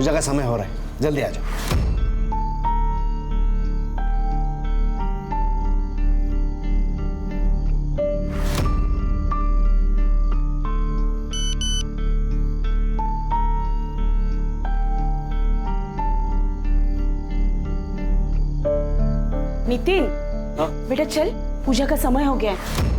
पूजा का समय हो रहा है, जल्दी आ जाओ। नितिन, बेटा चल, पूजा का समय हो गया है।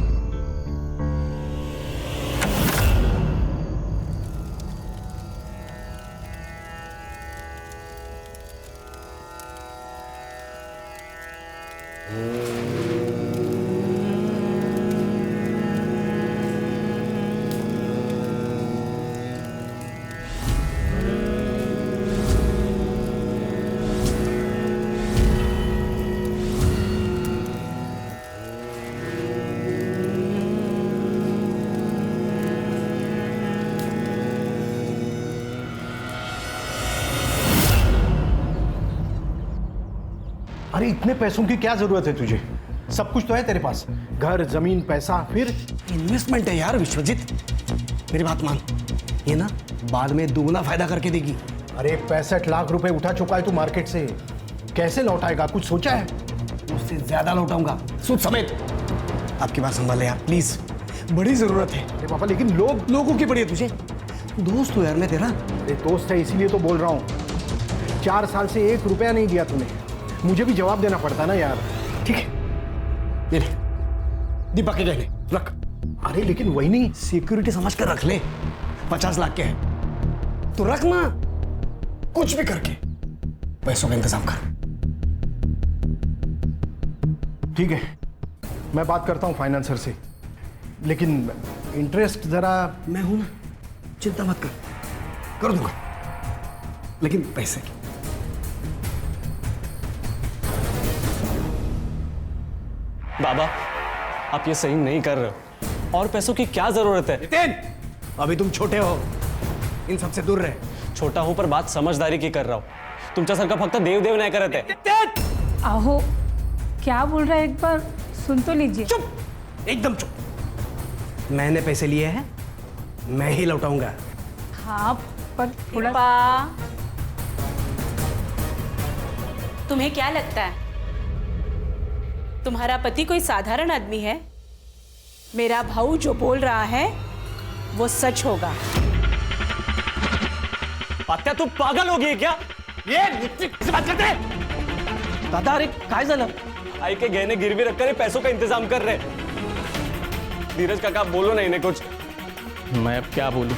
अरे इतने पैसों की क्या जरूरत है तुझे? सब कुछ तो है तेरे पास, घर, जमीन, पैसा। फिर इन्वेस्टमेंट है यार विश्वजीत, मेरी बात मान, ये ना बाद में दुगना फायदा करके देगी। अरे 65 लाख रुपए उठा चुका है तू मार्केट से, कैसे लौटाएगा? कुछ सोचा है? उससे ज्यादा लौटाऊंगा, सूद समेत। आपकी बात संभाले यार प्लीज, बड़ी जरूरत है। अरे पापा लेकिन लोगों की पड़ी है तुझे, दोस्त हो यार मैं तेरा। अरे दोस्त है इसीलिए तो बोल रहा हूँ। 4 साल से 1 रुपया नहीं दिया तूने, मुझे भी जवाब देना पड़ता ना यार। ठीक है, ये ले दीपक के गहने रख। अरे लेकिन वही नहीं, सिक्योरिटी समझ कर रख ले, 50 लाख के है तो रख ना, कुछ भी करके पैसों का इंतजाम कर। ठीक है, मैं बात करता हूँ फाइनेंसर से, लेकिन इंटरेस्ट जरा। मैं हूं ना, चिंता मत कर दूंगा, लेकिन पैसे की। बाबा, आप ये सही नहीं कर रहे हो, और पैसों की क्या जरूरत है? नितिन, अभी तुम छोटे हो, इन सबसे दूर रहे। छोटा हूं पर बात समझदारी की कर रहा हूं। तुमच्यासारखा फक्त देव नाही करत आहे। आहो, क्या बोल रहा है, एक बार सुन तो लीजिए। चुप, एकदम चुप। मैंने पैसे लिए हैं, मैं ही लौटाऊंगा। हाँ, पर थोड़ा तुम्हें क्या लगता है तुम्हारा पति कोई साधारण आदमी है? मेरा भाऊ जो बोल रहा है वो सच होगा। आत्या तू पागल हो गई क्या? ये किसी बात करते? दादा अरे काय झालं? आई के गहने गिरवी रखकर पैसों का इंतजाम कर रहे। धीरज काका बोलो ना इन्हें कुछ। मैं अब क्या बोलूं?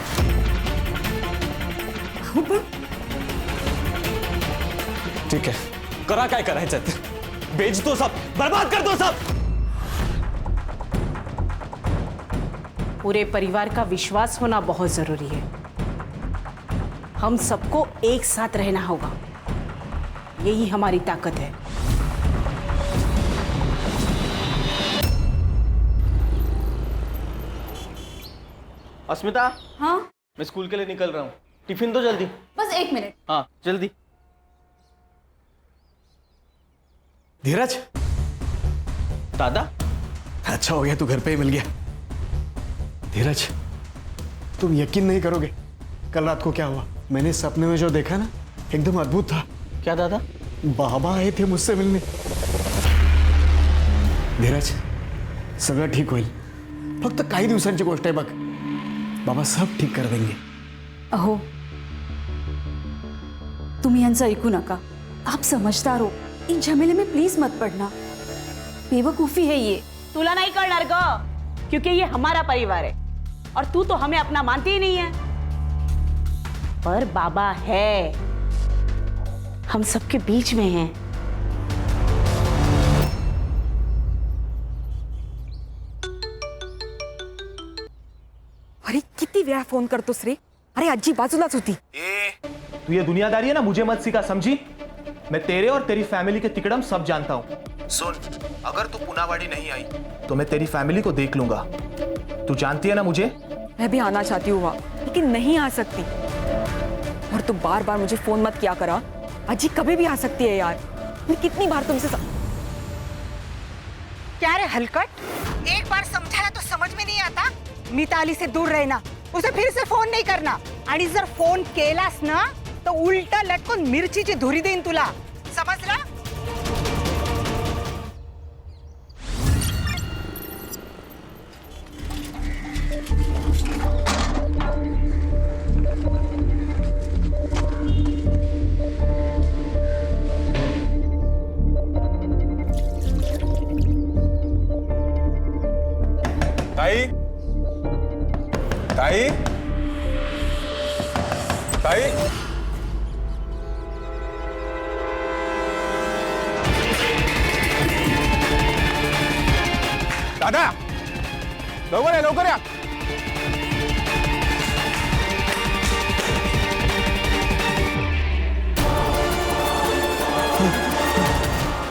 ठीक है, करा काय करायचं ते, बेच दो सब, बर्बाद कर दो सब। पूरे परिवार का विश्वास होना बहुत जरूरी है। हम सबको एक साथ रहना होगा, यही हमारी ताकत है। अस्मिता, हाँ, मैं स्कूल के लिए निकल रहा हूँ, टिफिन दो जल्दी। बस 1 मिनट। हाँ जल्दी। धीरज, दादा, अच्छा हो गया तू घर पे ही मिल गया। धीरज, तुम यकीन नहीं करोगे कल रात को क्या हुआ। मैंने सपने में जो देखा ना, एकदम अद्भुत था। क्या दादा? बाबा आए थे मुझसे मिलने। धीरज, सगळं ठीक होईल, फक्त काही दिवसांची गोष्ट आहे बघ, बाबा सब ठीक कर देंगे। अहो, तुम्ही यांचं ऐकू नका, आप समझदार हो, इन झमेले में प्लीज मत पड़ना, बेवकूफी है ये। तुला नहीं करणार ग, क्योंकि ये हमारा परिवार है और तू तो हमें अपना मानती ही नहीं है। पर बाबा है, हम सबके बीच में हैं। अरे किती वेळा फोन करतोस रे? अरे आजी बाजूलाच होती। तू ये दुनियादारी है ना, मुझे मत सिखा, समझी? मैं तेरे और तेरी फैमिली के तिकड़म सब जानता हूँ। सुन, अगर तू पुनावाड़ी नहीं आई तो मैं तेरी फैमिली को देख लूंगा। तू जानती है ना मुझे। मैं भी आना चाहती हूँ वहाँ, लेकिन नहीं आ सकती। और तू बार बार मुझे फोन मत किया करा, अजी कभी भी आ सकती है यार। मैं कितनी बार तुमसे क्या रे हलकट, एक बार समझाया तो समझ में नहीं आता? मिताली से दूर रहना, उसे फिर से फोन नहीं करना, आणि जर फोन केलास ना तो उलटा लटकून मिरचीची धुरी देईन तुला, समजलं? ताई ताई ताई दादा लवकर या लवकर या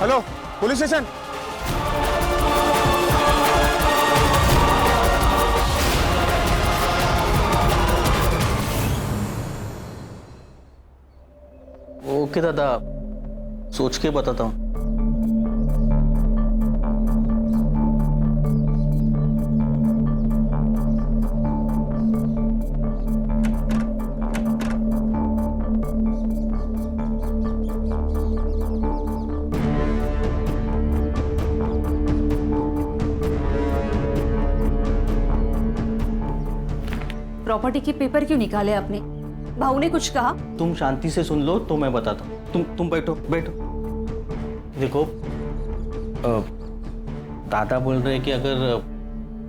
हेलो पुलिस स्टेशन ओके दादा, सोच के बताता हूँ। प्रॉपर्टी के पेपर क्यों निकाले आपने? भाऊ ने कुछ कहा? तुम शांति से सुन लो तो मैं बताता हूँ। तुम बैठो बैठो। देखो, दादा बोल रहे हैं कि अगर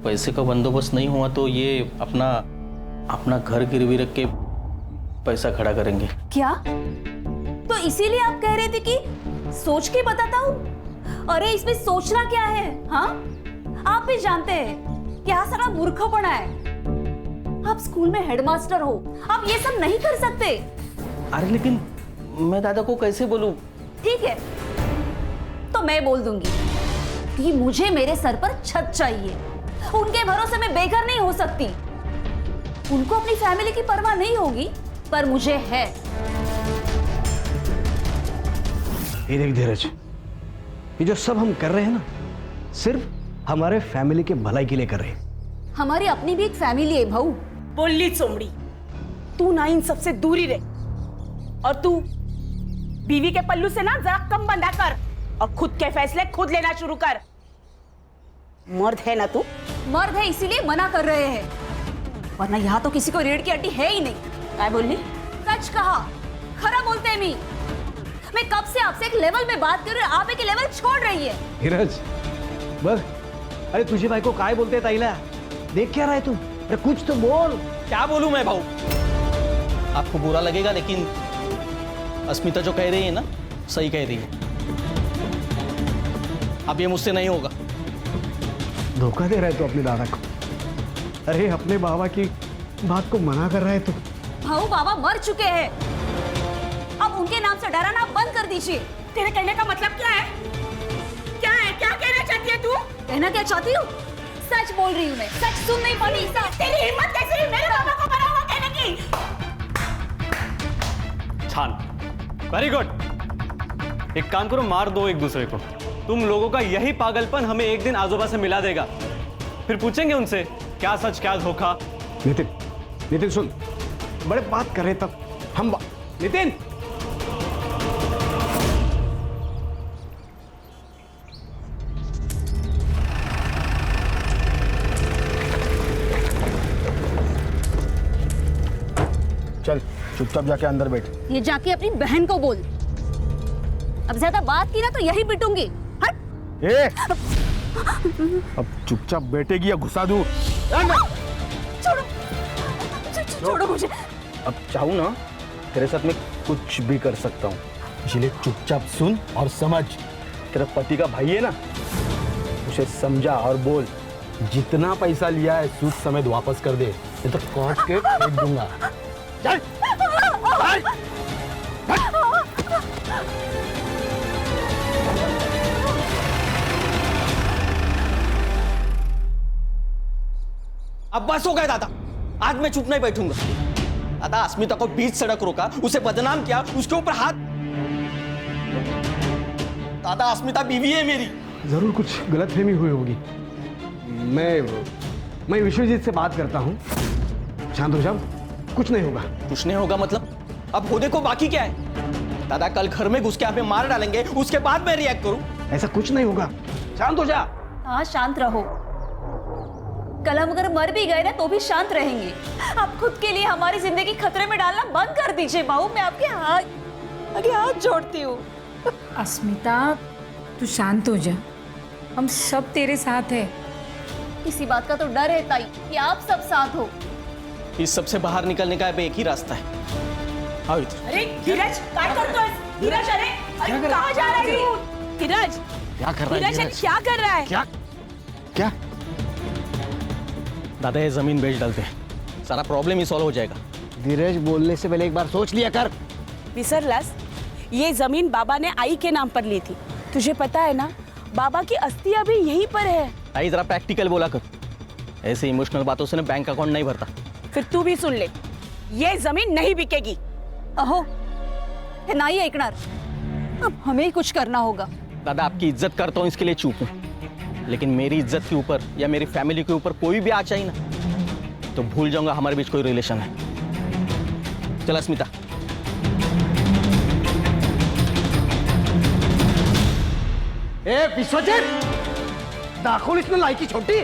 पैसे का बंदोबस्त नहीं हुआ तो ये अपना घर गिरवी रख के पैसा खड़ा करेंगे। क्या? तो इसीलिए आप कह रहे थे कि सोच के बताता हूँ? अरे इसमें सोचना क्या है? हाँ, आप भी जानते हैं क्या सारा मूर्खपना है। आप स्कूल में हेडमास्टर हो, आप ये सब नहीं कर सकते। अरे लेकिन मैं दादा को कैसे बोलूं? ठीक है, तो मैं बोल दूंगी कि मुझे मेरे सर पर छत चाहिए। उनके भरोसे मैं बेघर नहीं हो सकती। उनको अपनी फैमिली की परवाह नहीं होगी, पर मुझे है। ये देख धीरज, ये जो सब हम कर रहे हैं ना, सिर्फ हमारे फैमिली के भलाई के लिए कर रहे हैं। हमारी अपनी भी एक फैमिली है भाऊ। बोली चोमड़ी, तू ना इन सबसे दूरी रहे और तू बीवी के पल्लू से ना जरा कम बंधा कर और खुद के फैसले खुद लेना शुरू कर। मर्द है ना तू? मर्द है इसीलिए मना कर रहे हैं, वरना यहाँ तो किसी को रीढ़ की हड्डी है ही नहीं। क्या बोली? सच कहा, खरा बोलते हैं मैं कब से आपसे एक लेवल में बात कर रही हूँ, आप एक लेवल छोड़ रही है। धीरज बस, अरे तुझे भाई को काय बोलते ताईला? देख क्या रहा है तू? अरे कुछ तो बोल। क्या बोलूं मैं भाऊ? आपको बुरा लगेगा लेकिन अस्मिता जो कह रही है ना, सही कह रही है। अब ये मुझसे नहीं होगा। धोखा दे रहा है तू अपने दादा को। अरे अपने बाबा की बात को मना कर रहा है तू। भाऊ बाबा मर चुके हैं, अब उनके नाम से डराना बंद कर दीजिए। तेरे कहने का मतलब क्या है? क्या है? क्या कहना चाहती है तू? कहना क्या चाहती हूँ? सच बोल रही हूँ मैं, सच सुन नहीं पाती। तेरी हिम्मत कैसे हुई मेरे बाबा को मरा हुआ कहने की? छान, वेरी गुड। एक काम करो, मार दो एक दूसरे को। तुम लोगों का यही पागलपन हमें एक दिन आजोबा से मिला देगा। फिर पूछेंगे उनसे क्या सच क्या धोखा। नितिन सुन, बड़े बात कर रहे तब हम नितिन, चल चुपचाप जाके अंदर बैठ। ये जाके अपनी बहन को बोल। अब ज्यादा बात की ना तो यही पिटूंगी। हट। ए, अब चुपचाप बैठेगी या घुसा दूं? छोड़ो, छोड़ो मुझे। अब चाहूं ना तेरे साथ मैं कुछ भी कर सकता हूँ, इसलिए चुपचाप सुन और समझ। तेरा पति का भाई है ना, उसे समझा और बोल जितना पैसा लिया है सूद समेत वापस कर दे, नहीं तो काट के फेंक दूंगा। चल, चल, अब बस हो गया दादा, आज मैं चुप नहीं बैठूंगा। दादा, अस्मिता को बीच सड़क रोका, उसे बदनाम किया, उसके ऊपर हाथ। दादा, अस्मिता बीवी है मेरी। जरूर कुछ गलतफहमी हुई होगी। मैं विश्वजीत से बात करता हूँ। शांत हो जाओ, कुछ नहीं होगा। कुछ नहीं होगा मतलब? अब होने को बाकी क्या है? दादा कल घर में घुस के हमें मार डालेंगे, उसके बाद मैं रिएक्ट करूं? ऐसा कुछ नहीं होगा, शांत हो जा। हाँ शांत रहो। कल हम अगर मर भी गए ना तो भी शांत रहेंगे। आप खुद के लिए हमारी जिंदगी खतरे में डालना बंद कर दीजिए बाबू। मैं आपके आगे हाथ जोड़ती हूँ। अस्मिता तू शांत हो जा, हम सब तेरे साथ है। इसी बात का तो डर है ताई कि आप सब साथ हो। इस सब से बाहर निकलने का अब एक ही रास्ता है। आओ इधर। अरे धीरज क्या करते हो? धीरज अरे कहाँ जा रहा है तू? धीरज क्या कर रहा है धीरज क्या कर रहा है? क्या क्या? दादा ये जमीन बेच डालते हैं, सारा प्रॉब्लम ही सॉल्व हो जाएगा। धीरज, बोलने से पहले एक बार सोच लिया कर। विसरलास, ये जमीन बाबा ने आई के नाम पर ली थी। तुझे पता है ना, बाबा की अस्थियां भी यहीं पर है। आई जरा प्रैक्टिकल बोला कर, ऐसे इमोशनल बातों से ना बैंक अकाउंट नहीं भरता। फिर तू भी सुन ले, ये जमीन नहीं बिकेगी। अहो हे नाही ऐकणार, अब हमें ही कुछ करना होगा। दादा आपकी इज्जत करता हूँ इसके लिए चूक हूँ, लेकिन मेरी इज्जत के ऊपर या मेरी फैमिली के ऊपर कोई भी आ चाहिए ना तो भूल जाऊंगा हमारे बीच कोई रिलेशन है। चल अस्मिता। ए विश्वजीत, दाखिल इसमें लाइकी छोटी।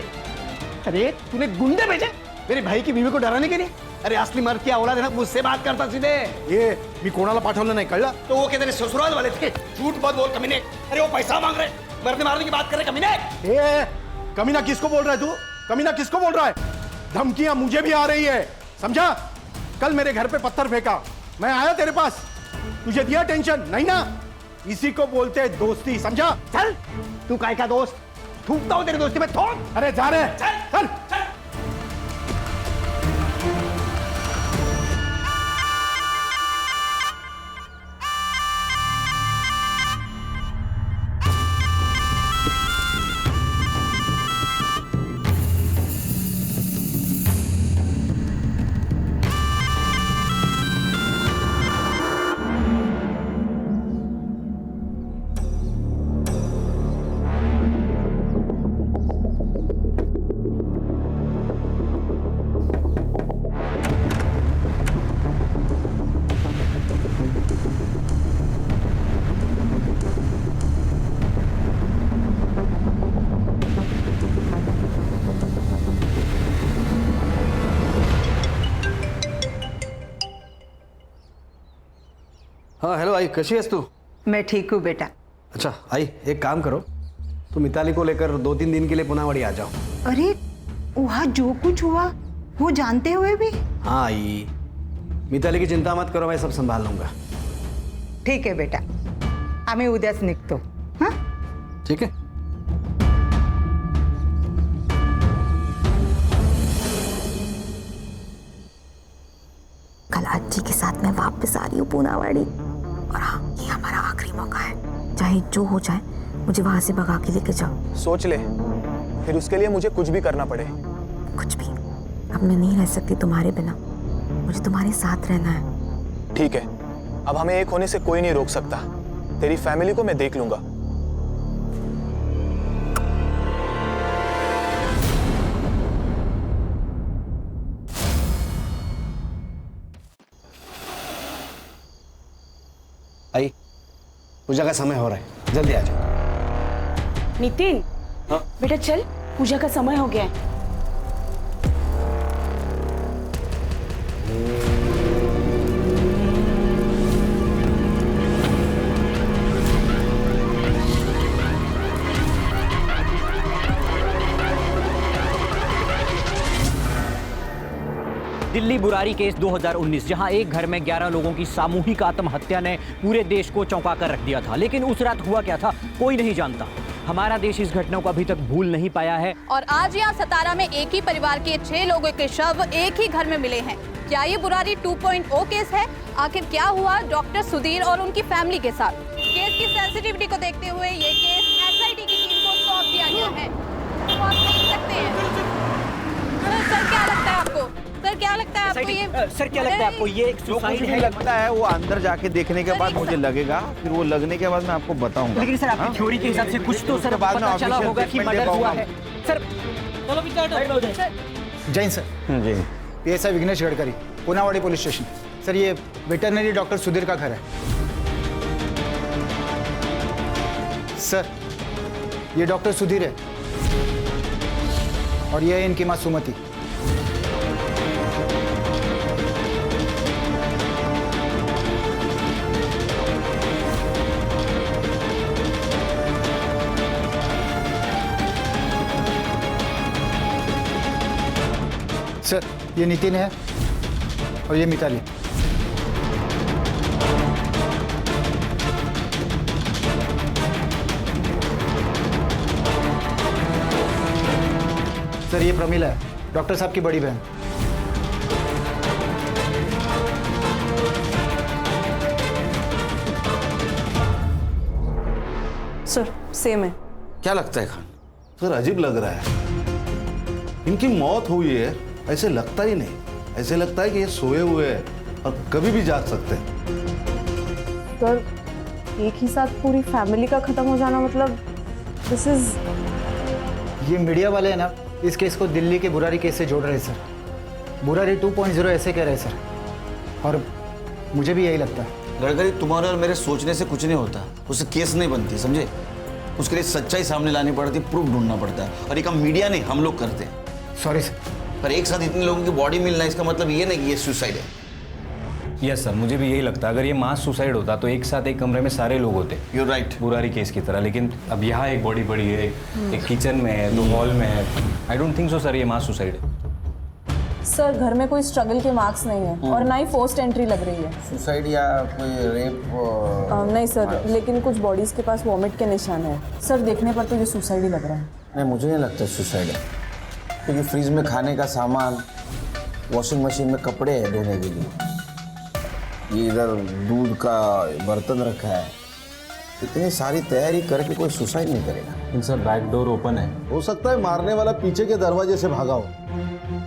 अरे तूने गुंडे भेजे मेरे भाई की बीवी को डराने के लिए? अरे असली मर्द की औलाद है ना, मुझसे बात करता सीधे। ये मी कोणाला पाठवलं नाही, कळलं? तो वो कहते ससुराल वाले थे। झूठ मत बोल कमीने। अरे वो पैसा मांग रहे, मरने मारने की बात कर रहे कमीने। ए, कमीना किसको बोल रहा है तू? कमीना किसको बोल रहा है? धमकियां मुझे भी आ रही है, समझा? कल मेरे घर पे पत्थर फेंका, मैं आया तेरे पास, तुझे दिया टेंशन नहीं ना? इसी को बोलते हैं दोस्ती, समझा? चल, तू काय का दोस्त? थूकता हूँ तेरी दोस्ती में, थूक। अरे जा रहे, चल चल। हाँ हेलो आई, कैसी है तू? मैं ठीक हूँ बेटा। अच्छा आई, एक काम करो, तुम मिताली को लेकर 2-3 दिन के लिए पुनावाड़ी आ जाओ। अरे वहाँ जो कुछ हुआ वो जानते हुए भी? हाँ आई, मिताली की चिंता मत करो, मैं सब संभाल लूंगा। ठीक है बेटा, आम्ही उद्याच निघतो। हाँ ठीक है। कल आजी के साथ मैं वापस आ रही हूँ पूनावाड़ी, और हाँ ये हमारा आखिरी मौका है। चाहे जो हो जाए मुझे वहां से भगा के लेके जाओ। सोच ले, फिर उसके लिए मुझे कुछ भी करना पड़े। कुछ भी, अब मैं नहीं रह सकती तुम्हारे बिना, मुझे तुम्हारे साथ रहना है। ठीक है, अब हमें एक होने से कोई नहीं रोक सकता। तेरी फैमिली को मैं देख लूंगा। आई, पूजा का समय हो रहा है, जल्दी आ जाओ। नितिन, बेटा चल, पूजा का समय हो गया है। दिल्ली बुरारी केस 2019, जहां एक घर में 11 लोगों की सामूहिक आत्महत्या ने पूरे देश को चौंका कर रख दिया था। लेकिन उस रात हुआ क्या था कोई नहीं जानता। हमारा देश इस घटना को अभी तक भूल नहीं पाया है। और आज यहाँ सतारा में एक ही परिवार के 6 लोगों के शव एक ही घर में मिले हैं। क्या ये बुरारी 2.0 केस है? आखिर क्या हुआ डॉक्टर सुधीर और उनकी फैमिली के साथ? केस की सेंसिटिविटी को देखते हुए ये केस एसआईटी की टीम को सौंप दिया गया है। तो आप देख सकते हैं। सर क्या लगता है आपको? सर क्या लगता है आपको ये? सर क्या लगता है आपको ये एक सुसाइड है? लगता है वो अंदर जाके देखने के बाद मुझे लगेगा, फिर वो लगने के बाद मैं आपको बताऊंगा। लेकिन सर आपकी थ्योरी के हिसाब से कुछ तो सर पता चला होगा कि मर्डर हुआ है। सर चलो जैन सर, जी PSI Vighnesh Gadkari, Punawadi police station. Sir ये वेटरनरी डॉक्टर सुधीर का घर है। सर ये डॉक्टर सुधीर है और ये है इनकी माँ सुमति। सर ये नितिन है और ये मिताली। सर ये प्रमिला है, डॉक्टर साहब की बड़ी बहन। सर सेम है। क्या लगता है खान? सर अजीब लग रहा है, इनकी मौत हुई है ऐसे लगता ही नहीं, ऐसे लगता है कि ये सोए हुए हैं और कभी भी जाग सकते हैं। सर एक ही साथ पूरी फैमिली का खत्म हो जाना मतलब दिस इज। ये मीडिया वाले हैं ना, इस केस को दिल्ली के बुरारी केस से जोड़ रहे हैं सर। बुरारी 2.0 ऐसे कह रहे हैं सर, और मुझे भी यही लगता है। गडकरी, तुम्हारे और मेरे सोचने से कुछ नहीं होता, उससे केस नहीं बनती, समझे? उसके लिए सच्चाई सामने लानी पड़ती, प्रूफ ढूंढना पड़ता है, और ये काम मीडिया नहीं हम लोग करते हैं। Sorry sir. पर एक साथ इतने लोगों की बॉडी मिलना इसका मतलब ये नहीं कि ये सुसाइड है। यस सर, मुझे भी यही लगता है। अगर ये मास सुसाइड होता तो एक साथ एक कमरे में सारे लोग होते। You're right. बुरारी केस की तरह। लेकिन अब यहाँ एक बॉडी पड़ी है, एक किचन में है, 2 हॉल में है। I don't think so sir ये मास सुसाइड है। सर घर में कोई स्ट्रगल के मार्क्स नहीं है और ना ही फोर्स्ड एंट्री लग रही है। सुसाइड या कोई रेप? नहीं सर, लेकिन कुछ बॉडीज के पास वॉमिट के निशान है। सर देखने पर तो ये सुसाइड ही लग रहा है। नहीं, मुझे नहीं लगता सुसाइड है, क्योंकि फ्रिज में खाने का सामान, वॉशिंग मशीन में कपड़े हैं धोने के लिए, ये इधर दूध का बर्तन रखा है। इतनी सारी तैयारी करके कोई सुसाइड नहीं करेगा। सर बैक डोर ओपन है। हो सकता है मारने वाला पीछे के दरवाजे से भागा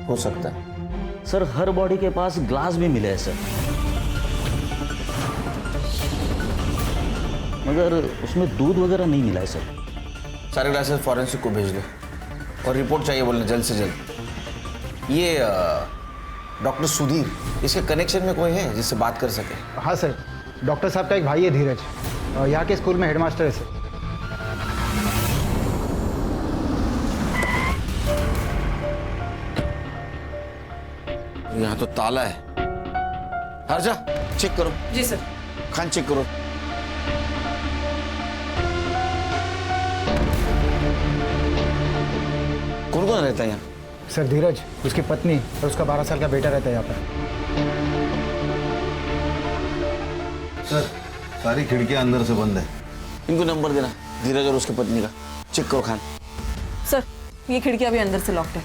हो सकता है। सर हर बॉडी के पास ग्लास भी मिले हैं सर, मगर उसमें दूध वगैरह नहीं मिला है सर। सारे ग्लासेस फॉरेंसिक को भेज दो और रिपोर्ट चाहिए बोलना जल्द से जल्द। ये डॉक्टर सुधीर, इसके कनेक्शन में कोई है जिससे बात कर सके? हाँ सर, डॉक्टर साहब का एक भाई है धीरज, यहाँ के स्कूल में हेडमास्टर है सर। यहाँ तो ताला है। हर्षा चेक करो। जी सर। खान चेक करो। कौन कौन रहता है यहाँ? सर धीरज, उसकी पत्नी और उसका 12 साल का बेटा रहता है यहाँ पर। सर सारी खिड़कियां अंदर से बंद है। इनको नंबर देना, धीरज और उसकी पत्नी का। चेक करो खान। सर ये खिड़कियां भी अंदर से लॉक्ड है।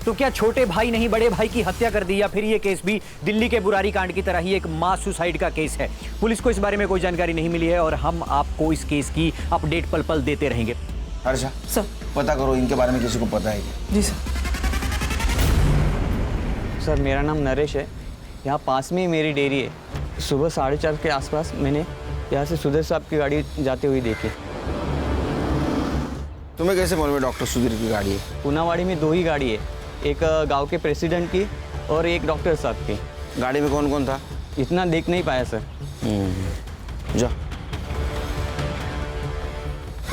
तो क्या छोटे भाई नहीं बड़े भाई की हत्या कर दी, या फिर ये केस भी दिल्ली के बुरारी कांड की तरह ही एक मास सुसाइड का केस है? पुलिस को इस बारे में कोई जानकारी नहीं मिली है और हम आपको इस केस की अपडेट पल पल देते रहेंगे। हर्षा सर पता करो इनके बारे में किसी को पता है क्या? जी सर। सर मेरा नाम नरेश है, यहाँ पास में ही मेरी डेयरी है। सुबह 4:30 के आसपास मैंने यहाँ से सुधीर साहब की गाड़ी जाते हुए देखी। तुम्हें कैसे मालूम है डॉक्टर सुधीर की गाड़ी है? पूनावाड़ी में 2 ही गाड़ी है, एक गांव के प्रेसिडेंट की और एक डॉक्टर साहब की। गाड़ी में कौन कौन था? इतना देख नहीं पाया सर। जा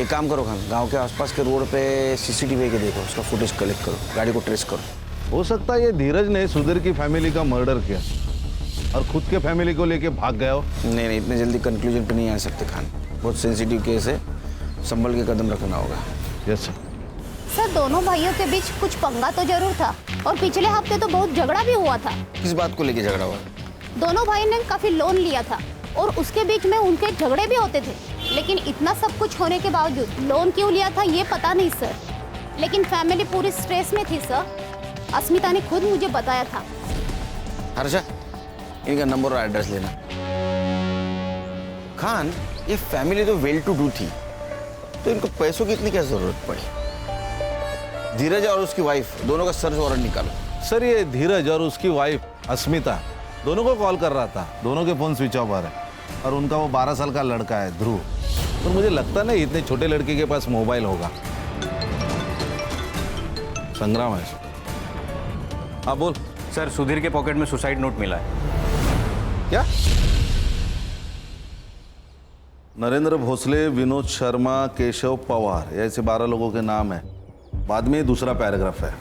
एक काम करो खान, गांव के आसपास के रोड पे सीसीटीवी के देखो, उसका फुटेज कलेक्ट करो, गाड़ी को ट्रेस करो। हो सकता है ये धीरज ने सुधीर की फैमिली का मर्डर किया और खुद के फैमिली को लेके भाग गया हो। नहीं नहीं, इतने जल्दी कंक्लूजन पे नहीं आ सकते खान, बहुत सेंसिटिव केस है, संभल के कदम रखना होगा। Yes sir. सर दोनों भाइयों के बीच कुछ पंगा तो जरूर था, और पिछले हफ्ते तो बहुत झगड़ा भी हुआ था। किस बात को लेके झगड़ा हुआ? दोनों भाई ने काफी लोन लिया था और उसके बीच में उनके झगड़े भी होते थे, लेकिन इतना सब कुछ होने के बावजूद लोन क्यों लिया था ये पता नहीं सर, लेकिन फैमिली पूरी स्ट्रेस में थी सर। अस्मिता ने खुद मुझे बताया था। हर्षा इनका नंबर और एड्रेस लेना। खान ये फैमिली तो वेल टू डू थी, तो इनको पैसों की इतनी क्या जरूरत पड़ी? धीरज और उसकी वाइफ दोनों का सर्च वारंट निकालो। सर ये धीरज और उसकी वाइफ अस्मिता दोनों को कॉल कर रहा था, दोनों के फोन स्विच ऑफ आ रहे हैं, और उनका वो 12 साल का लड़का है ध्रुव, तो मुझे लगता नहीं इतने छोटे लड़के के पास मोबाइल होगा। संग्राम है। हाँ बोल। सर सुधीर के पॉकेट में सुसाइड नोट मिला है। क्या? नरेंद्र भोसले, विनोद शर्मा, केशव पवार, ये ऐसे 12 लोगों के नाम है। बाद में दूसरा पैराग्राफ है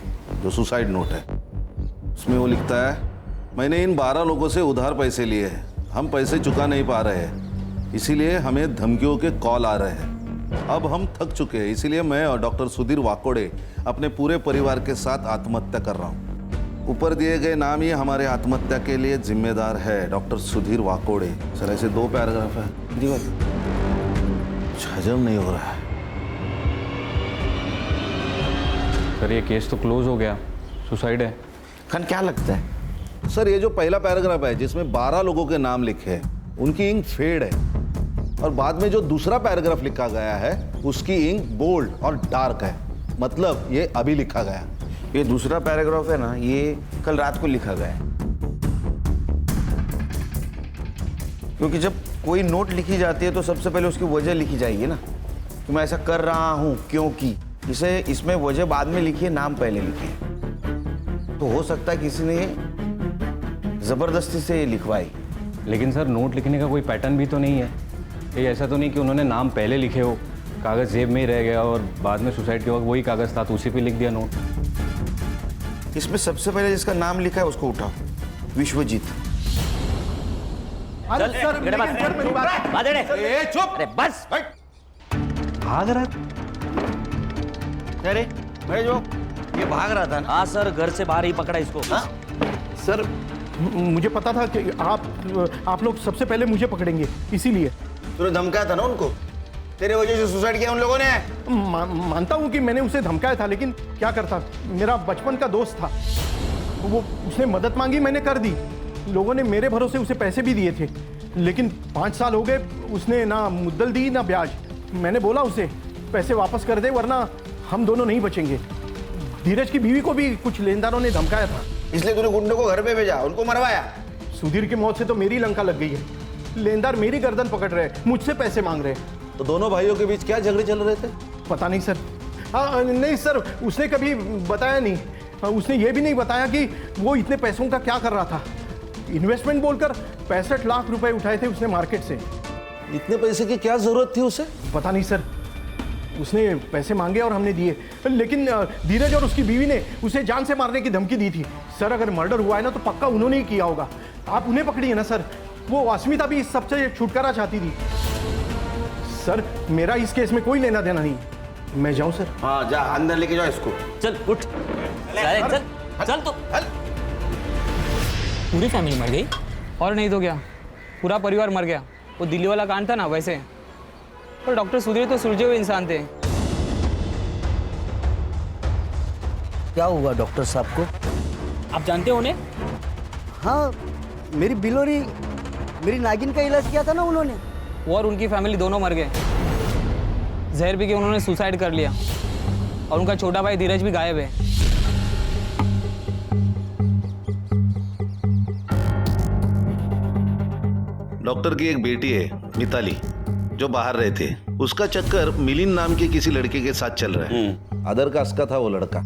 जो सुसाइड नोट है। उसमें वो लिखता है, मैंने इन 12 लोगों से उधार पैसे लिए हैं, हम पैसे चुका नहीं पा रहे हैं, इसीलिए हमें धमकियों के कॉल आ रहे हैं। अब हम थक चुके हैं, इसीलिए मैं और डॉक्टर सुधीर वाकोड़े अपने पूरे परिवार के साथ आत्महत्या कर रहा हूँ। ऊपर दिए गए नाम ही हमारे आत्महत्या के लिए जिम्मेदार है, डॉक्टर सुधीर वाकोड़े। सर ऐसे 2 पैराग्राफ है। हजम नहीं हो रहा है। सर ये केस तो क्लोज हो गया, सुसाइड है। खान क्या लगता है? सर ये जो पहला पैराग्राफ है जिसमें 12 लोगों के नाम लिखे हैं, उनकी इंक फेड है, और बाद में जो दूसरा पैराग्राफ लिखा गया है उसकी इंक बोल्ड और डार्क है, मतलब ये अभी लिखा गया। ये दूसरा पैराग्राफ है ना, ये कल रात को लिखा गया है। क्योंकि जब कोई नोट लिखी जाती है तो सबसे पहले उसकी वजह लिखी जाएगी ना, कि मैं ऐसा कर रहा हूं क्योंकि। इसे इसमें वजह बाद में लिखी है, नाम पहले लिखे है। तो हो सकता है किसी ने जबरदस्ती से लिखवाई। लेकिन सर नोट लिखने का कोई पैटर्न भी तो नहीं है। ये ऐसा तो नहीं कि उन्होंने नाम पहले लिखे हो, कागज़ जेब में ही रह गया और बाद में सुसाइड के वक्त वही कागज़ था तो उसी पे लिख दिया नोट। इसमें सबसे पहले जिसका नाम लिखा है उसको उठाओ, विश्वजीत। अरे सर, मेरी बात। ए, चुप! अरे बस भाग रहा था? अरे भाई जो ये भाग रहा था ना? हाँ सर, घर से बाहर ही पकड़ा इसको। सर मुझे पता था कि आप लोग सबसे पहले मुझे पकड़ेंगे, इसीलिए। तूने धमकाया था ना उनको? तेरे वजह से सुसाइड किया उन लोगों ने? मानता हूँ कि मैंने उसे धमकाया था, लेकिन क्या करता, मेरा बचपन का दोस्त था वो। उसने मदद मांगी, मैंने कर दी। लोगों ने मेरे भरोसे उसे पैसे भी दिए थे, लेकिन 5 साल हो गए, उसने ना मुद्दल दी ना ब्याज। मैंने बोला उसे पैसे वापस कर दे वरना हम दोनों नहीं बचेंगे। धीरज की बीवी को भी कुछ लेनदारों ने धमकाया था, इसलिए तूने गुंडों को घर पे भेजा, उनको मरवाया। सुधीर की मौत से तो मेरी लंका लग गई है। लेनदार मेरी गर्दन पकड़ रहे, मुझसे पैसे मांग रहे। तो दोनों भाइयों के बीच क्या झगड़े चल रहे थे? पता नहीं सर। हाँ नहीं सर, उसने कभी बताया नहीं। उसने ये भी नहीं बताया कि वो इतने पैसों का क्या कर रहा था। इन्वेस्टमेंट बोलकर 65 लाख रुपए उठाए थे उसने मार्केट से। इतने पैसे की क्या जरूरत थी उसे? पता नहीं सर, उसने पैसे मांगे और हमने दिए, लेकिन धीरज और उसकी बीवी ने उसे जान से मारने की धमकी दी थी। सर अगर मर्डर हुआ है ना तो पक्का उन्होंने ही किया होगा। आप उन्हें पकड़िए ना सर। वो अस्मिता भी इस सबसे छुटकारा चाहती थी। सर मेरा इस केस में कोई लेना देना नहीं। मैं जाऊं सर? हाँ जा, अंदर लेके जाओ इसको। चल उठ, चल तो। पूरी फैमिली मर गई? और नहीं तो क्या, पूरा परिवार मर गया। वो दिल्ली वाला कांड था ना वैसे। पर डॉक्टर सुधीर तो सुलझे हुए इंसान थे। क्या हुआ डॉक्टर साहब को? आप जानते हो उन्हें? हाँ, मेरी बिलोरी, मेरी नागिन का इलाज किया था ना उन्होंने। वो और उनकी फैमिली दोनों मर गए। जहर पी के उन्होंने सुसाइड कर लिया और उनका छोटा भाई धीरज भी गायब है। डॉक्टर की एक बेटी है मिताली, जो बाहर रहते। उसका चक्कर मिलिंद नाम के किसी लड़के के साथ चल रहा है। अदर कास्ट का था वो लड़का।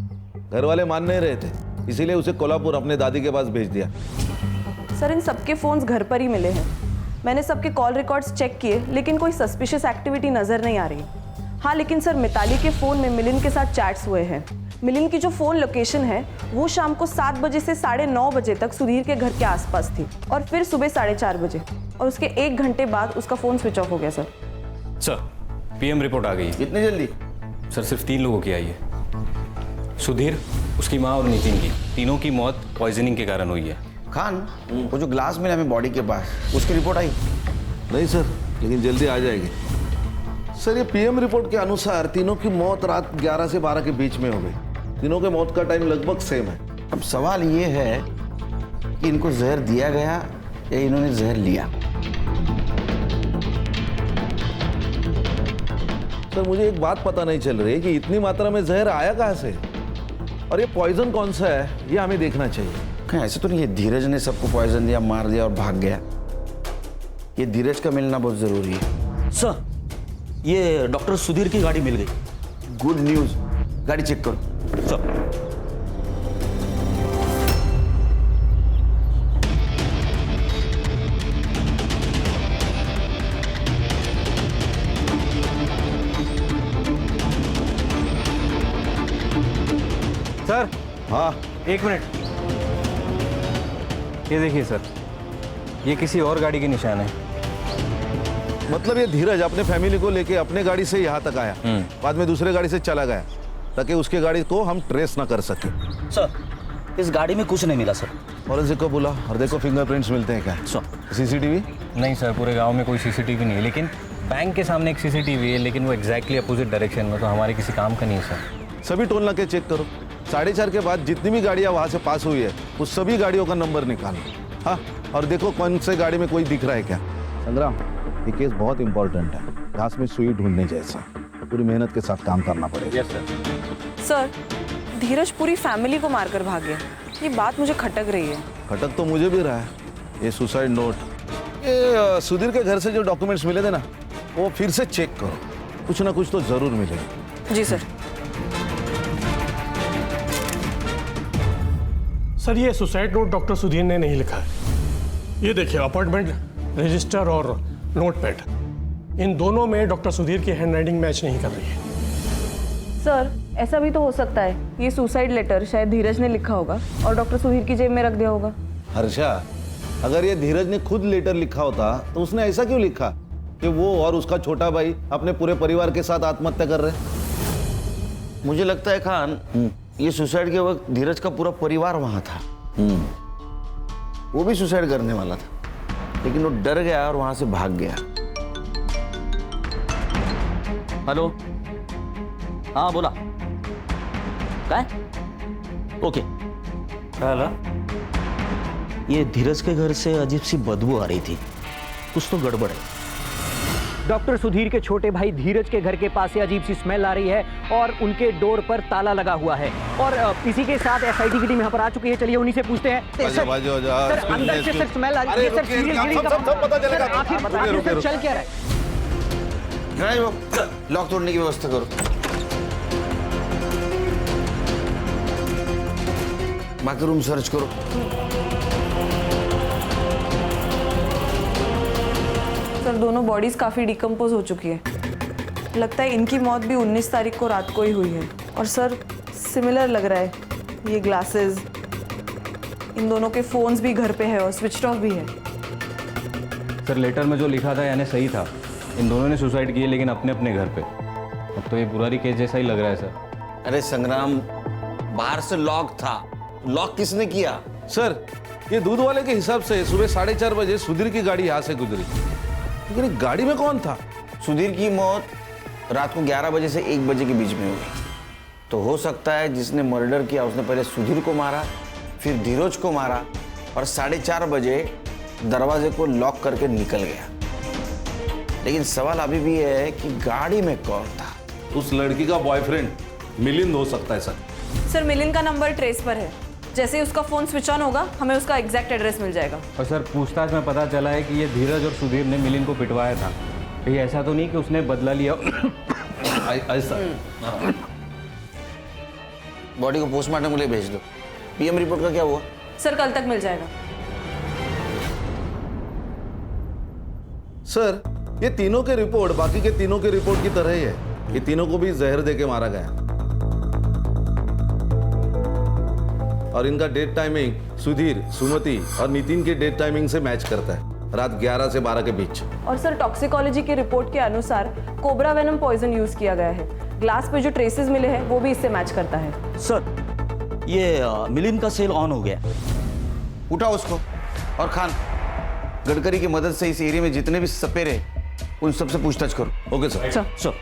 घर वाले मान नहीं रहे थे, इसीलिए उसे कोल्हापुर अपने दादी के पास भेज दिया। सर इन सबके फोन्स घर पर ही मिले हैं। मैंने सबके कॉल रिकॉर्ड्स चेक किए, लेकिन कोई सस्पिशियस एक्टिविटी नजर नहीं आ रही। हाँ लेकिन सर मिताली के फ़ोन में मिलिंद के साथ चैट्स हुए हैं। मिलिंद की जो फ़ोन लोकेशन है वो शाम को 7 बजे से 9:30 बजे तक सुधीर के घर के आसपास थी, और फिर सुबह 4:30 बजे, और उसके 1 घंटे बाद उसका फ़ोन स्विच ऑफ हो गया। सर पीएम रिपोर्ट आ गई है। कितनी जल्दी? सर सिर्फ 3 लोगों की आई है, सुधीर, उसकी माँ और नितिन की। तीनों की मौत पॉइजनिंग के कारण हुई है। खान, वो जो ग्लास मिला हमें बॉडी के पास, उसकी रिपोर्ट आई? नहीं सर, लेकिन जल्दी आ जाएगी। सर ये पीएम रिपोर्ट के अनुसार तीनों की मौत रात 11 से 12 के बीच में हो गई। तीनों के मौत का टाइम लगभग सेम है। अब सवाल ये है कि इनको जहर दिया गया या इन्होंने जहर लिया। सर मुझे एक बात पता नहीं चल रही है कि इतनी मात्रा में जहर आया कहाँ से, और ये पॉइजन कौन सा है ये हमें देखना चाहिए। कहीं ऐसे तो नहीं है धीरज ने सबको पॉइजन दिया, मार दिया और भाग गया। ये धीरज का मिलना बहुत जरूरी है। सर ये डॉक्टर सुधीर की गाड़ी मिल गई। गुड न्यूज, गाड़ी चेक करो। Sir sir. हाँ 1 मिनट, ये देखिए सर, ये किसी और गाड़ी के निशान है। मतलब ये धीरज अपने फैमिली को लेके अपने गाड़ी से यहाँ तक आया, बाद में दूसरे गाड़ी से चला गया ताकि उसके गाड़ी को हम ट्रेस ना कर सके। सर इस गाड़ी में कुछ नहीं मिला सर। फॉरेंसिक को बुला और देखो फिंगरप्रिंट्स मिलते हैं क्या। सीसीटीवी? नहीं सर, पूरे गांव में कोई सीसीटीवी नहीं है, लेकिन बैंक के सामने एक सीसीटीवी है, लेकिन वो एग्जैक्टली अपोजिट डायरेक्शन में, तो हमारे किसी काम का नहीं है सर। सभी टोल नाके चेक करो, 4:30 के बाद जितनी भी गाड़ियाँ वहाँ से पास हुई है उस सभी गाड़ियों का नंबर निकालो। हाँ, और देखो कौन से गाड़ी में कोई दिख रहा है क्या। संग्राम, ये केस बहुत इंपॉर्टेंट है, घास में सुई ढूंढने जैसा, पूरी मेहनत के साथ काम करना पड़ेगा। Yes sir. सर धीरज पूरी फैमिली को मारकर भाग गया, ये बात मुझे खटक रही है। खटक तो मुझे भी रहा है। ये सुसाइड नोट, ये सुधीर के घर से जो डॉक्यूमेंट्स मिले थे ना, वो फिर से चेक करो, कुछ ना कुछ तो जरूर मिलेगा। जी सर। सर ये सुसाइड नोट डॉक्टर सुधीर ने नहीं लिखा है। ये देखिए अपॉइंटमेंट रजिस्टर और नोटपैड, इन दोनों में डॉक्टर सुधीर की हैंडराइटिंग मैच नहीं कर रही है। सर ऐसा भी तो हो सकता है, ये सुसाइड लेटर शायद धीरज ने लिखा होगा और डॉक्टर सुधीर की जेब में रख दिया होगा। हर्षा, अगर ये धीरज ने खुद लेटर लिखा होता तो उसने ऐसा क्यों लिखा कि वो और उसका छोटा भाई अपने पूरे परिवार के साथ आत्महत्या कर रहे हैं? मुझे लगता है खान, ये सुसाइड के वक्त धीरज का पूरा परिवार वहां था। वो भी सुसाइड करने वाला था, लेकिन वो डर गया और वहां से भाग गया। हेलो, हाँ बोला, काय? ओके। हेलो, ये धीरज के घर से अजीब सी बदबू आ रही थी, कुछ तो गड़बड़ है। डॉक्टर सुधीर के छोटे भाई धीरज के घर के पास से अजीब सी स्मेल आ रही है और उनके डोर पर ताला लगा हुआ है और इसी के साथ एसआईटी की टीम यहाँ पर आ चुकी है। चलिए उन्हीं से पूछते हैं। सर अंदर से सर स्मेल आ रही है, सर सीरियल कीलिंग का आखिर चल क्या रहा है? लॉक तोड़ने की व्यवस्था करो। बाकी रूम सर्च करो। सर दोनों बॉडीज काफी डिकम्पोज हो चुकी है, लगता है इनकी मौत भी 19 तारीख को रात को ही हुई है। और सर सिमिलर लग रहा है, ये ग्लासेस, इन दोनों के फोन्स भी घर पे है और स्विच ऑफ भी है। सर लेटर में जो लिखा था यानी सही था, इन दोनों ने सुसाइड किए लेकिन अपने अपने घर पे। अब तो ये पुरानी केस जैसा ही लग रहा है सर। अरे संग्राम, बाहर से लॉक था, लॉक किसने किया? सर ये दूध वाले के हिसाब से सुबह 4:30 बजे सुधीर की गाड़ी यहाँ से गुजरी, लेकिन गाड़ी में कौन था? सुधीर की मौत रात को 11 बजे से 1 बजे के बीच में हुई, तो हो सकता है जिसने मर्डर किया उसने पहले सुधीर को मारा, फिर धीरज को मारा और 4:30 बजे दरवाजे को लॉक करके निकल गया। लेकिन सवाल अभी भी है कि गाड़ी में कौन था? उस लड़की का बॉयफ्रेंड मिलिंद हो सकता है सर। सर मिलिंद का नंबर ट्रेस पर है, जैसे ही उसका फोन स्विच ऑन होगा हमें उसका एग्जैक्ट एड्रेस मिल जाएगा। और सर पूछताछ में पता चला है कि ये धीरज और सुधीर ने मिलिंद को पिटवाया था, ये ऐसा तो नहीं कि उसने बदला लिया ऐसा। बॉडी को पोस्टमार्टम के लिए भेज दो। पीएम रिपोर्ट का क्या हुआ? सर कल तक मिल जाएगा। सर ये तीनों के रिपोर्ट बाकी के तीनों के रिपोर्ट की तरह ही है, ये तीनों को भी जहर देके मारा गया और इनका डेट टाइमिंग सुधीर, सुमति और नितिन के डेट टाइमिंग से मैच करता है, रात 11 से 12 के बीच। और सर टॉक्सिकोलॉजी की रिपोर्ट के अनुसार कोबरा वेनम पॉइजन यूज किया गया है, ग्लास पे जो ट्रेसेस मिले हैं वो भी इससे मैच करता है। सर ये मिलिंद का सेल ऑन हो गया, उठाओ उसको। और खान, गडकरी की मदद से इस एरिया में जितने भी सपेरे उन सबसे पूछताछ करो। Okay sir. सर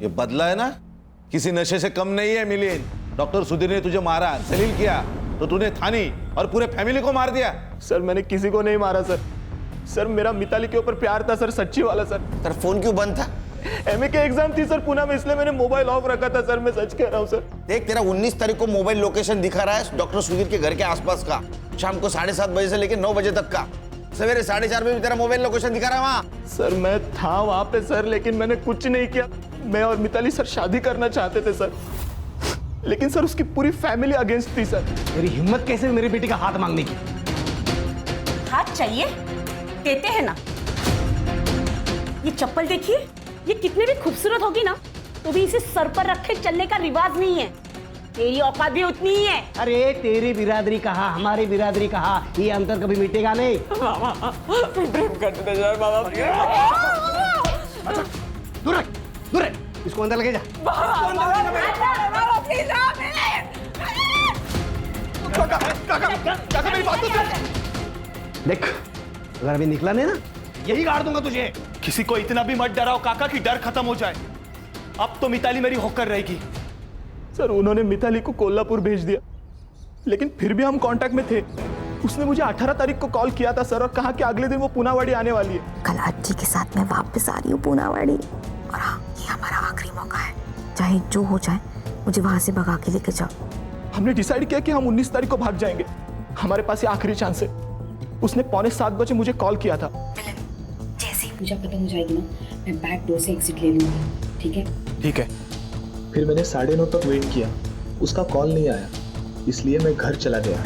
ये बदला है ना, किसी नशे से कम नहीं है मिलिंद। डॉक्टर सुधीर ने तुझे मारा, जलील किया, तो तूने थानी और पूरे फैमिली को मार दिया। सर मैंने किसी को नहीं मारा सर। सर मेरा मिताली के ऊपर प्यार था सर, सच्ची वाला सर। सर फोन क्यों बंद था? एमए के एग्जाम थी सर पुणे में, इसलिए मैंने मोबाइल ऑफ रखा था सर, मैं सच कह रहा हूँ सर। देख तेरा 19 तारीख को मोबाइल लोकेशन दिखा रहा है डॉक्टर सुधीर के घर के आसपास का, शाम को 7:30 बजे से लेकर 9 बजे तक का। सवेरे 4:30 बजे भी तेरा मोबाइल लोकेशन दिखा रहा है वहाँ। सर मैं था वहाँ पे सर, लेकिन मैंने कुछ नहीं किया। मैं और मिताली सर शादी करना चाहते थे सर, लेकिन सर उसकी पूरी फैमिली अगेंस्ट थी सर। मेरी हिम्मत कैसे हुई मेरी बेटी का हाथ मांगने की? हाथ चाहिए, देते हैं ना। ये चप्पल देखिए, ये कितनी भी खूबसूरत होगी ना तो भी इसे सर पर रखे चलने का रिवाज नहीं है। तेरी औकात भी उतनी ही है। अरे तेरी बिरादरी कहा, हमारी बिरादरी कहा, ये अंतर कभी मिटेगा नहीं। दूर रख, दूर रख, इसको अंदर लेके जा। मेरी बात तो सुन। देख, अगर अभी निकला नहीं ना, यही गाड़ दूंगा तुझे। किसी को इतना भी मत डराओ काका कि डर खत्म हो जाए। अब तो मिताली मेरी होकर रहेगी। सर उन्होंने मिताली को कोल्हापुर भेज दिया, लेकिन फिर भी हम कांटेक्ट में थे। उसने मुझे 18 तारीख को कॉल किया था सर, और कहा कि अगले दिन वो पूनावाड़ी आने वाली है। कल आजी के साथ मैं वापस आ रही हूँ पूनावाड़ी, और हाँ, ये हमारा आखिरी मौका है। चाहे जो हो जाए, मुझे वहां से भगा के लेके जाओ। हमने डिसाइड किया कि हम 19 तारीख को भाग जाएंगे। हमारे पास ये आखिरी चांस है। उसने 6:45 बजे मुझे कॉल किया था। जैसे ही पूजा खत्म हो जाएगी ना, मैं बैक डोर से एग्जिट ले लूंगी, ठीक है? ठीक है। फिर मैंने 9:30 तक वेट किया, उसका कॉल नहीं आया, इसलिए मैं घर चला गया।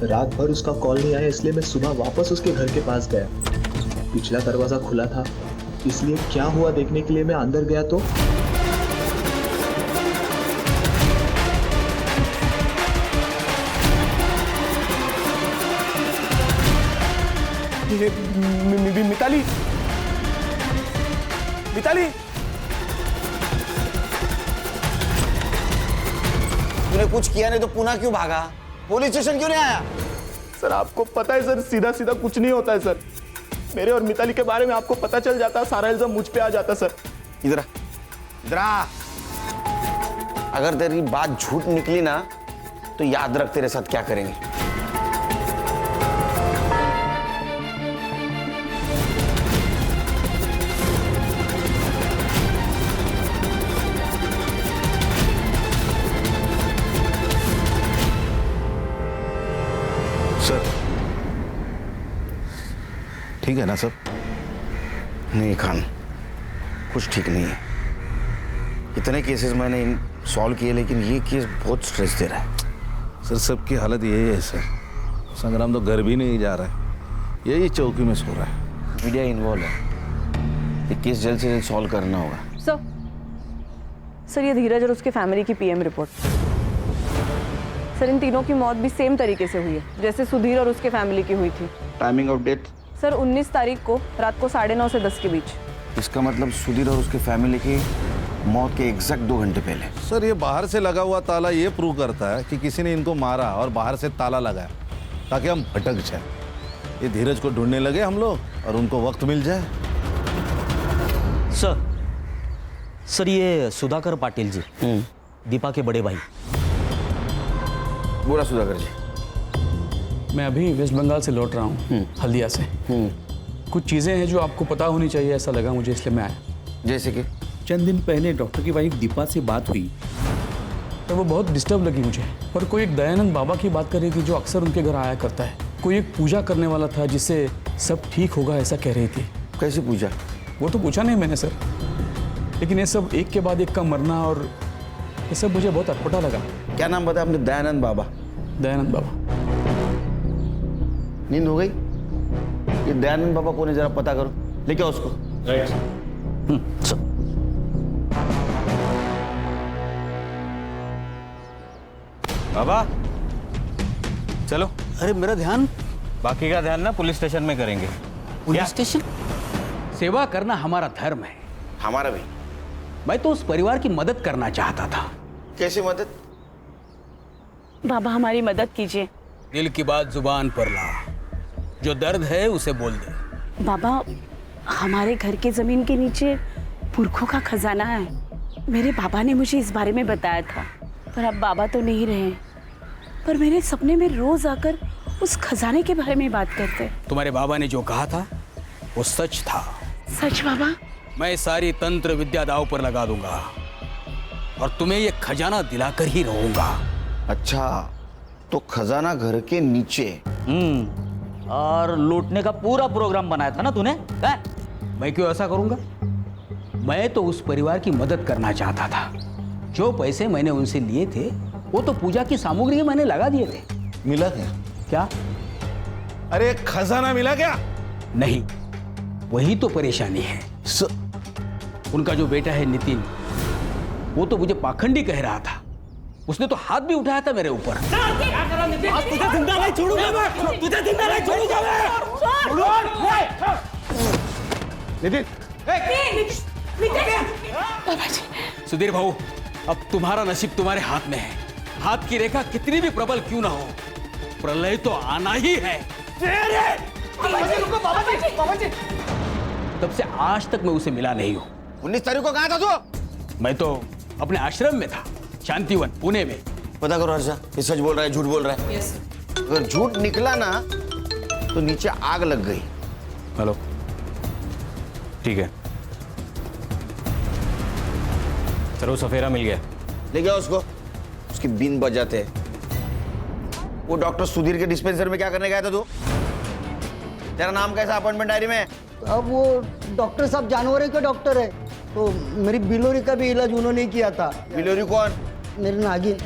रात भर उसका कॉल नहीं आया, इसलिए मैं सुबह वापस उसके घर के पास गया। पिछला दरवाजा खुला था, इसलिए क्या हुआ देखने के लिए मैं अंदर गया तो मिताली, मिताली, तूने कुछ किया नहीं तो पुणे क्यों भागा? पुलिस स्टेशन क्यों नहीं आया? सर आपको पता है सर, सीधा सीधा कुछ नहीं होता है सर। मेरे और मिताली के बारे में आपको पता चल जाता, सारा इल्जाम मुझ पे आ जाता सर। इधर आ। अगर तेरी बात झूठ निकली ना तो याद रख तेरे साथ क्या करेंगे। सर ठीक है ना सब? नहीं खान, कुछ ठीक नहीं है। इतने केसेस मैंने सॉल्व किए, लेकिन ये केस बहुत स्ट्रेस दे रहा है। सर सबकी हालत यही है सर। संग्राम तो घर भी नहीं जा रहा है, यही चौकी में सो रहा है। मीडिया इन्वॉल्व है, ये केस जल्द से जल्द सॉल्व करना होगा। सर ये धीरज और उसके फैमिली की पीएम रिपोर्ट। सर इन तीनों की मौत भी सेम तरीके से हुई है जैसे सुधीर और उसके फैमिली की हुई थी। Timing of death? सर 19 तारीख को रात को 9:30 से 10 के बीच। इसका मतलब सुधीर और उसके फैमिली की मौत के एग्जैक्ट 2 घंटे पहले। सर ये बाहर से लगा हुआ ताला ये प्रूव करता है कि किसी ने इनको मारा और बाहर से ताला लगाया ताकि हम भटक जाए। ये धीरज को ढूंढने लगे हम लोग और उनको वक्त मिल जाए। सर ये सुधाकर पाटिल जी, दीपा के बड़े भाई। बोला सुधाकर जी। मैं अभी वेस्ट बंगाल से लौट रहा हूँ, हल्दिया से। कुछ चीज़ें हैं जो आपको पता होनी चाहिए, ऐसा लगा मुझे, इसलिए मैं आया। जैसे कि चंद दिन पहले डॉक्टर की वाइफ दीपा से बात हुई तो वो बहुत डिस्टर्ब लगी मुझे। और कोई एक दयानंद बाबा की बात कर रही थी जो अक्सर उनके घर आया करता है। कोई एक पूजा करने वाला था जिससे सब ठीक होगा ऐसा कह रही थी। कैसी पूजा? वो तो पूछा नहीं मैंने सर, लेकिन ये सब एक के बाद एक का मरना और ये सब मुझे बहुत अटपटा लगा। क्या नाम बताया आपने? दयानंद बाबा? दयानंद बाबा। नींद हो गई? ये दयानंद बाबा कौन है जरा पता करो, लेके आओ उसको। बाबा चलो। अरे मेरा ध्यान, बाकी का ध्यान ना पुलिस स्टेशन में करेंगे। Police station? सेवा करना हमारा धर्म है। हमारा भी। मैं तो उस परिवार की मदद करना चाहता था। कैसी मदद? बाबा हमारी मदद कीजिए। दिल की बात जुबान पर ला, जो दर्द है उसे बोल दे। बाबा हमारे घर के जमीन के नीचे पुरखों का खजाना है। मेरे बाबा ने मुझे इस बारे में बताया था, पर अब बाबा तो नहीं रहे। पर मेरे सपने में रोज आकर उस खजाने के बारे में बात करते। तुम्हारे बाबा ने जो कहा था वो सच था। सच बाबा? मैं सारी तंत्र विद्या दांव पर लगा दूंगा और तुम्हें ये खजाना दिलाकर ही रहूंगा। अच्छा, तो खजाना घर के नीचे? और लूटने का पूरा प्रोग्राम बनाया था ना तूने? मैं क्यों ऐसा करूंगा? मैं तो उस परिवार की मदद करना चाहता था। जो पैसे मैंने उनसे लिए थे वो तो पूजा की सामग्री मैंने लगा दिए थे। मिला क्या? क्या? अरे खजाना मिला क्या? नहीं, वही तो परेशानी है। उनका जो बेटा है नितिन, वो तो मुझे पाखंडी कह रहा था। उसने तो हाथ भी उठाया था मेरे ऊपर। तुझे जिंदा नहीं छोड़ूंगा मैं, तुझे जिंदा नहीं छोड़ूंगा मैं। नितिन, सुधीर भाऊ, अब तुम्हारा नसीब तुम्हारे हाथ में है। हाथ की रेखा कितनी भी प्रबल क्यों ना हो, प्रलय तो आना ही है। तब से आज तक मैं उसे मिला नहीं हूँ। 19 तारीख को कहाँ था तू? मैं तो अपने आश्रम में था, शांतिवन, पुणे में। पता करो हर्षा, ये सच बोल रहा है झूठ बोल रहा है? यस। अगर झूठ निकला ना तो नीचे आग लग गई। हेलो, ठीक है, चलो सफेरा मिल गया। ले गया उसको, उसकी बीन बजाते। वो डॉक्टर सुधीर के डिस्पेंसर में क्या करने गया था तू? तेरा नाम कैसा अपॉइंटमेंट डायरी में? अब वो डॉक्टर साहब जानवरों के डॉक्टर है, तो मेरी बिलोरी का भी इलाज उन्होंने ही किया था। बिलोरी कौन? मेरी नागिन।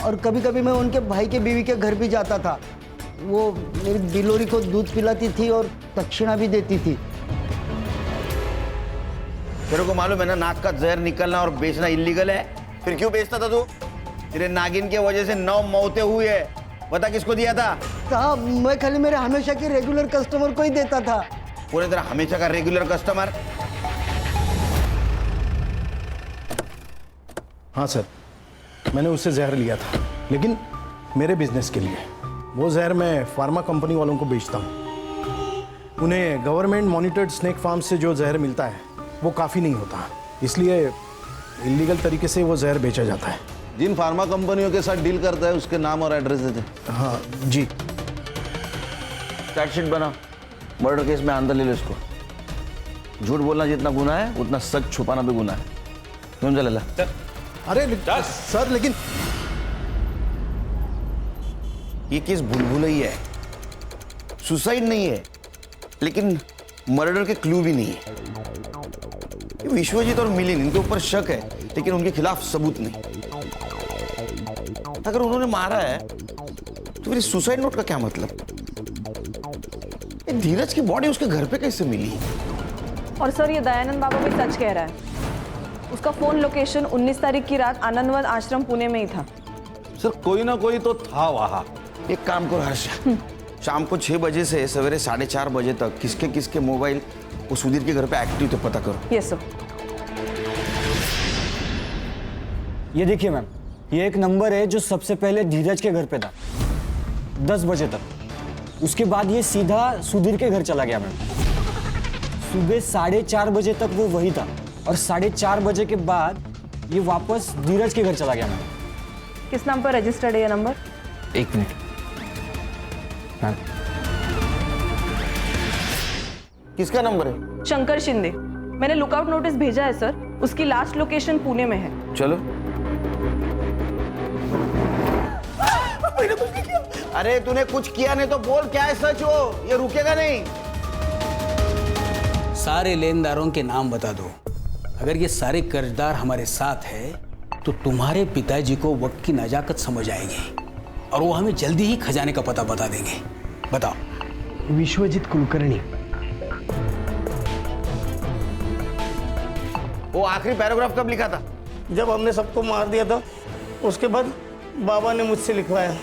और कभी कभी मैं उनके भाई के बीवी के घर भी जाता था। वो मेरी बिलोरी को दूध पिलाती थी और दक्षिणा भी देती थी। तेरे को मालूम है ना, नाक का जहर निकलना और बेचना इलीगल है, फिर क्यों बेचता था तू? तेरे नागिन के वजह से 9 मौतें हुई है। बता किसको दिया था? साहब, मैं खाली मेरे हमेशा के रेगुलर कस्टमर को ही देता था। पूरे तेरा हमेशा का रेगुलर कस्टमर? हाँ सर, मैंने उससे जहर लिया था, लेकिन मेरे बिजनेस के लिए। वो जहर मैं फार्मा कंपनी वालों को बेचता हूँ। उन्हें गवर्नमेंट मॉनिटर्ड स्नेक फार्म से जो जहर मिलता है वो काफ़ी नहीं होता, इसलिए इलीगल तरीके से वो जहर बेचा जाता है। जिन फार्मा कंपनियों के साथ डील करता है उसके नाम और एड्रेस देते। हाँ जी। चार्जशीट बना, मर्डर केस में अंदर ले लो इसको। झूठ बोलना जितना गुनाह है उतना सच छुपाना भी गुनाह है। क्यों चलेला? अरे सर, लेकिन ये केस भूल-भुलैया है, सुसाइड नहीं है, लेकिन मर्डर के क्लू भी नहीं है। विश्वजीत और मिलिंद, इनके ऊपर शक है, लेकिन उनके खिलाफ सबूत नहीं। अगर उन्होंने मारा है तो फिर सुसाइड नोट का क्या मतलब? धीरज की बॉडी उसके घर पे कैसे मिली? और सर, ये दयानंद बाबा भी सच कह रहा है। उसका फोन लोकेशन 19 तारीख की रात आनंदवन आश्रम पुणे में ही था। सर, कोई ना कोई तो था वहां। एक काम करो हर्षा, शाम को 6 बजे से सवेरे 4:30 बजे तक किसके किसके मोबाइल वो सुधीर के घर पे एक्टिव तो पता करो। Yes sir. ये देखिए मैम, ये एक नंबर है जो सबसे पहले धीरज के घर पे था 10 बजे तक। उसके बाद ये सीधा सुधीर के घर चला गया मैम। सुबह 4:30 बजे तक वो वही था और 4:30 बजे के बाद ये वापस धीरज के घर चला गया मैम। किस नाम पर रजिस्टर्ड है ये नंबर? एक मिनट मैम। किसका नंबर है? शंकर शिंदे। मैंने लुकआउट नोटिस भेजा है सर। उसकी लास्ट लोकेशन पुणे में है। चलो। अरे तूने कुछ किया नहीं तो बोल, क्या है सच हो, ये रुकेगा नहीं। सारे लेनदारों के नाम बता दो। अगर ये सारे कर्जदार हमारे साथ है तो तुम्हारे पिताजी को वक्त की नजाकत समझ आएगी और वो हमें जल्दी ही खजाने का पता बता देंगे। बताओ। विश्वजीत कुलकर्णी। वो आखिरी पैराग्राफ कब लिखा था? जब हमने सबको मार दिया था, उसके बाद बाबा ने मुझसे लिखवाया।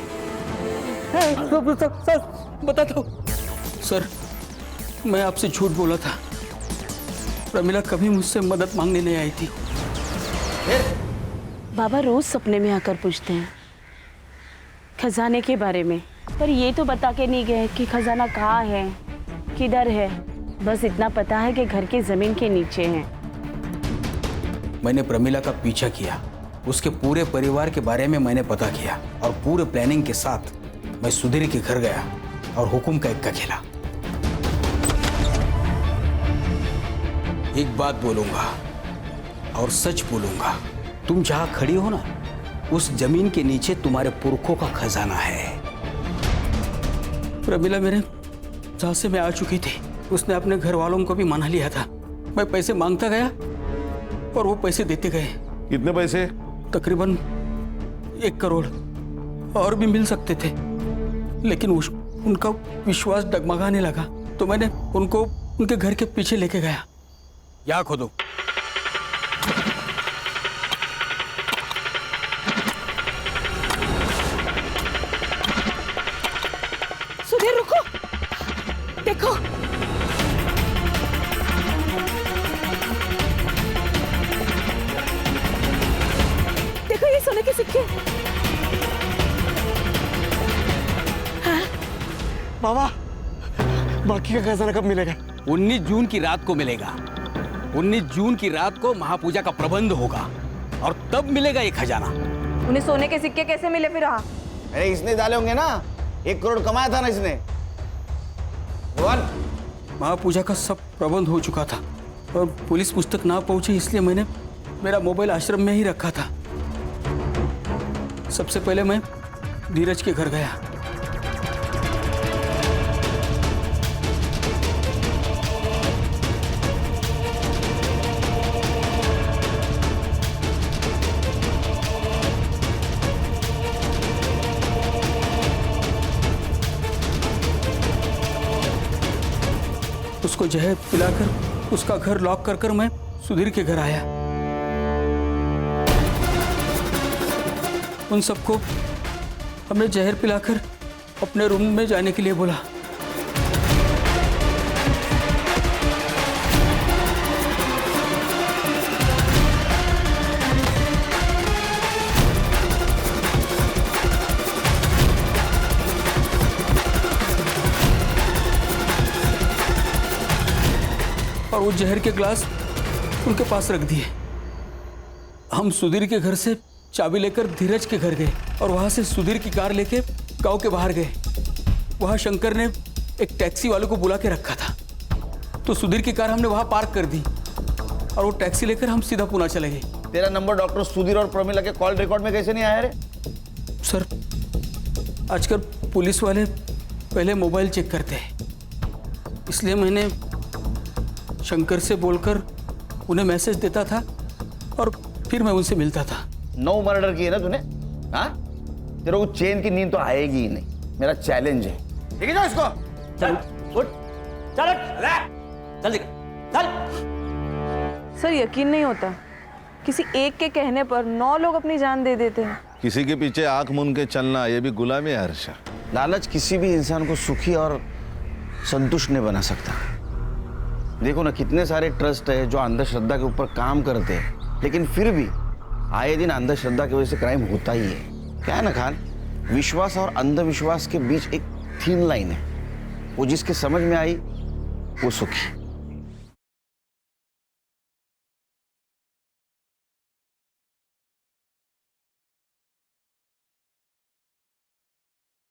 सर बता दो। सर, मैं आपसे झूठ बोला था। प्रमिला कभी मुझसे मदद मांगने नहीं आई थी। बाबा रोज सपने में आकर पूछते हैं खजाने के बारे में, पर ये तो बता के नहीं गए कि खजाना कहाँ है, किधर है। बस इतना पता है कि घर की जमीन के नीचे है। मैंने प्रमिला का पीछा किया, उसके पूरे परिवार के बारे में मैंने पता किया और पूरे प्लानिंग के साथ मैं सुधीर के घर गया और हुकुम का इक्का खेला। एक बात बोलूंगा और सच बोलूंगा, तुम जहां खड़ी हो ना, उस जमीन के नीचे तुम्हारे पुरखों का खजाना है। प्रमिला मेरे झांसे में आ चुकी थी। उसने अपने घर वालों को भी मना लिया था। मैं पैसे मांगता गया और वो पैसे देते गए। कितने पैसे? तकरीबन 1 करोड़। और भी मिल सकते थे, लेकिन उनका विश्वास डगमगाने लगा तो मैंने उनको उनके घर के पीछे लेके गया यहाँ खोदो। सुधीर रुको, देखो। देखो ये सोने के सिक्के। बाबा, बाकी का खजाना कब मिलेगा? 19 जून की रात को मिलेगा। 19 जून की रात को महापूजा का प्रबंध होगा और तब मिलेगा ये खजाना। उन्हें सोने के सिक्के कैसे मिले फिर? अरे इसने डाले होंगे ना, 1 करोड़ कमाया था ना इसने। महापूजा का सब प्रबंध हो चुका था और पुलिस मुझ तक ना पहुंची, इसलिए मैंने मेरा मोबाइल आश्रम में ही रखा था। सबसे पहले मैं धीरज के घर गया। उसको जहर पिलाकर उसका घर लॉक कर मैं सुधीर के घर आया। उन सबको हमने जहर पिलाकर अपने रूम में जाने के लिए बोला। और वो जहर के ग्लास उनके पास रख दिए। हम सुधीर के घर से चाबी लेकर धीरज के घर गए और वहां से सुधीर की कार लेके गांव के बाहर गए। वहां शंकर ने एक टैक्सी वाले को बुला के रखा था, तो सुधीर की कार हमने वहां पार्क कर दी और वो टैक्सी लेकर हम सीधा पुणे चले गए। तेरा नंबर डॉक्टर सुधीर और प्रमिला के कॉल रिकॉर्ड में कैसे नहीं आया रे? सर, आजकल पुलिस वाले पहले मोबाइल चेक करते हैं, इसलिए मैंने शंकर से बोलकर उन्हें मैसेज देता था और फिर मैं उनसे मिलता था। 9 मर्डर किए ना तूने? हाँ, तेरे को चैन की नींद तो आएगी ही नहीं। मेरा चैलेंज है, ठीक है? इसको चल उठ, चल जल्दी चल। सर यकीन नहीं होता, किसी एक के कहने पर 9 लोग अपनी जान दे देते हैं। किसी के पीछे आंख मूंद के चलना, ये भी गुलामी है हर्षा। लालच किसी भी इंसान को सुखी और संतुष्ट नहीं बना सकता। देखो ना, कितने सारे ट्रस्ट है जो अंधश्रद्धा के ऊपर काम करते हैं, लेकिन फिर भी आए दिन अंधश्रद्धा की वजह से क्राइम होता ही है। क्या है ना खान, विश्वास और अंधविश्वास के बीच एक थीन लाइन है, वो जिसके समझ में आई वो सुखी।